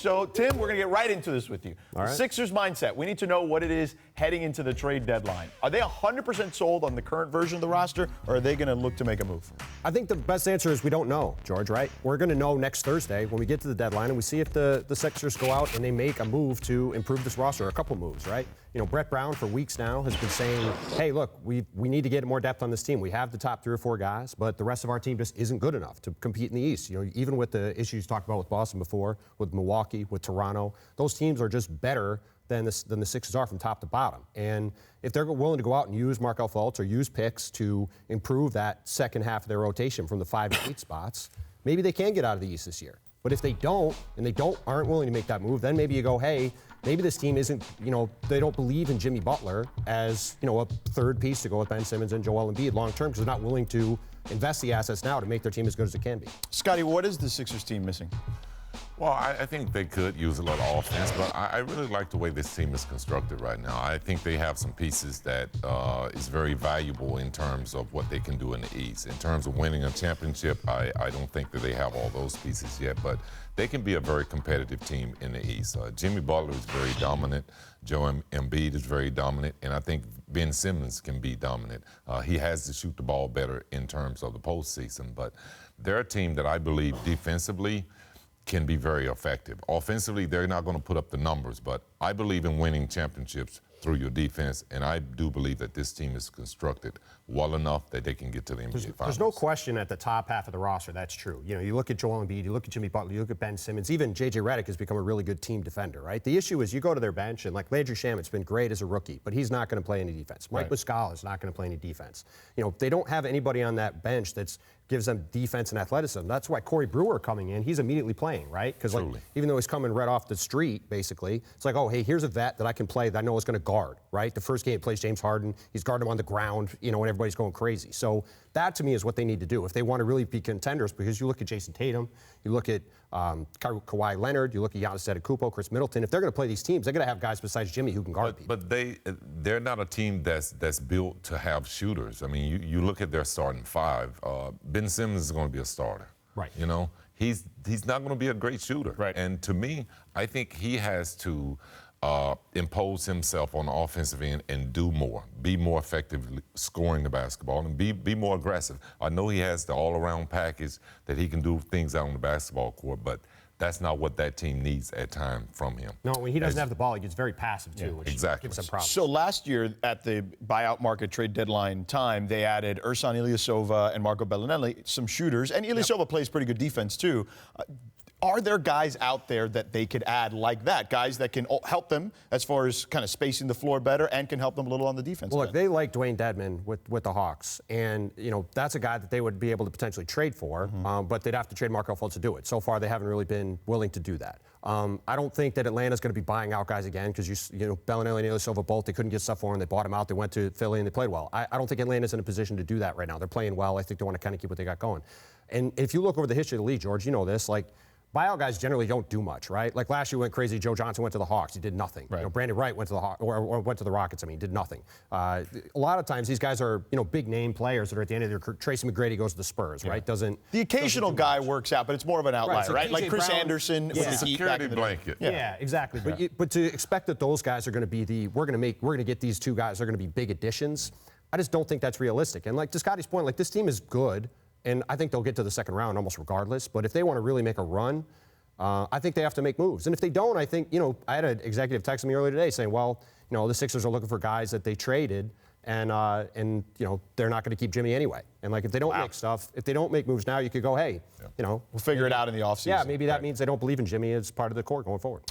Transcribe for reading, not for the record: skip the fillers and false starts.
So, Tim, we're going to get right into this with you. All right. Sixers mindset. We need to know what it is heading into the trade deadline. Are they 100% sold on the current version of the roster, or are they going to look to make a move? I think the best answer is we don't know, George, right? We're going to know next Thursday when we get to the deadline and we see if the Sixers go out and they make a move to improve this roster, a couple moves, right? You know, Brett Brown for weeks now has been saying, hey, look, we need to get more depth on this team. We have the top 3 or 4 guys, but the rest of our team just isn't good enough to compete in the East. You know, even with the issues talked about with Boston before, with Milwaukee, with Toronto, those teams are just better than the Sixers are from top to bottom. And if they're willing to go out and use Markelle Fultz or use picks to improve that second half of their rotation from the 5 and 8 spots, maybe they can get out of the East this year. But if they don't, and aren't willing to make that move, then maybe you go, hey, maybe this team isn't, they don't believe in Jimmy Butler as, a third piece to go with Ben Simmons and Joel Embiid long term because they're not willing to invest the assets now to make their team as good as it can be. Scottie, what is the Sixers team missing? Well, I think they could use a little offense, but I really like the way this team is constructed right now. I think they have some pieces that is very valuable in terms of what they can do in the East. In terms of winning a championship, I don't think that they have all those pieces yet, but they can be a very competitive team in the East. Jimmy Butler is very dominant. Joel Embiid is very dominant, and I think Ben Simmons can be dominant. He has to shoot the ball better in terms of the postseason, but they're a team that I believe defensively can be very effective. Offensively, they're not going to put up the numbers, but I believe in winning championships through your defense, and I do believe that this team is constructed well enough that they can get to the NBA Finals. There's no question at the top half of the roster that's true. You look at Joel Embiid, you look at Jimmy Butler, you look at Ben Simmons, even J.J. Redick has become a really good team defender, right? The issue is you go to their bench, and like Landry Shamet's been great as a rookie, but he's not going to play any defense. Mike Muscala is not going to play any defense. They don't have anybody on that bench that gives them defense and athleticism. That's why Corey Brewer coming in, he's immediately playing, right? Because even though he's coming right off the street, basically, it's like, oh, hey, here's a vet that I can play that I know is going to guard, right? The first game he plays James Harden, he's guarding him on the ground, when everybody's going crazy. So that, to me, is what they need to do if they want to really be contenders, because you look at Jason Tatum, you look at Kawhi Leonard, you look at Giannis Antetokounmpo, Chris Middleton. If they're going to play these teams, they're going to have guys besides Jimmy who can guard people. But they're not a team that's built to have shooters. I mean, you look at their starting 5. Ben Simmons is going to be a starter. Right. He's not going to be a great shooter. Right. And to me, I think he has to impose himself on the offensive end and do more, be more effective scoring the basketball, and be more aggressive. I know he has the all-around package that he can do things out on the basketball court, but that's not what that team needs at time from him. No, when he doesn't have the ball, he gets very passive too, which gives some problems. So last year at the buyout market trade deadline time, they added Ersan Ilyasova and Marco Bellinelli, some shooters, and Ilyasova plays pretty good defense too. Are there guys out there that they could add like that? Guys that can help them as far as kind of spacing the floor better and can help them a little on the defense? Well, look, they like Dwayne Dedmon with the Hawks. And, that's a guy that they would be able to potentially trade for, but they'd have to trade Markelle Fultz to do it. So far, they haven't really been willing to do that. I don't think that Atlanta's going to be buying out guys again because, Bellinelli and Ilyasova both, they couldn't get stuff for them. They bought him out. They went to Philly and they played well. I don't think Atlanta's in a position to do that right now. They're playing well. I think they want to kind of keep what they got going. And if you look over the history of the league, George, you know this, buyout guys generally don't do much, right? Like last year went crazy. Joe Johnson went to the Hawks. He did nothing. Right. Brandon Wright went to the or went to the Rockets. Did nothing. A lot of times these guys are big name players that are at the end of their career. Tracy McGrady goes to the Spurs, right? The occasional guy works out, but it's more of an outlier, right? So like Chris Brown, Anderson with the Heat security blanket. Yeah, exactly. But to expect that those guys are going to be we're going to get these 2 guys. They're going to be big additions. I just don't think that's realistic. And to Scottie's point, this team is good, and I think they'll get to the second round almost regardless. But if they want to really make a run, I think they have to make moves. And if they don't, I think, I had an executive text me earlier today saying, well, the Sixers are looking for guys that they traded and they're not going to keep Jimmy anyway. And if they don't if they don't make moves now, you could go, hey, we'll figure it out in the offseason. Yeah, maybe that means they don't believe in Jimmy as part of the core going forward.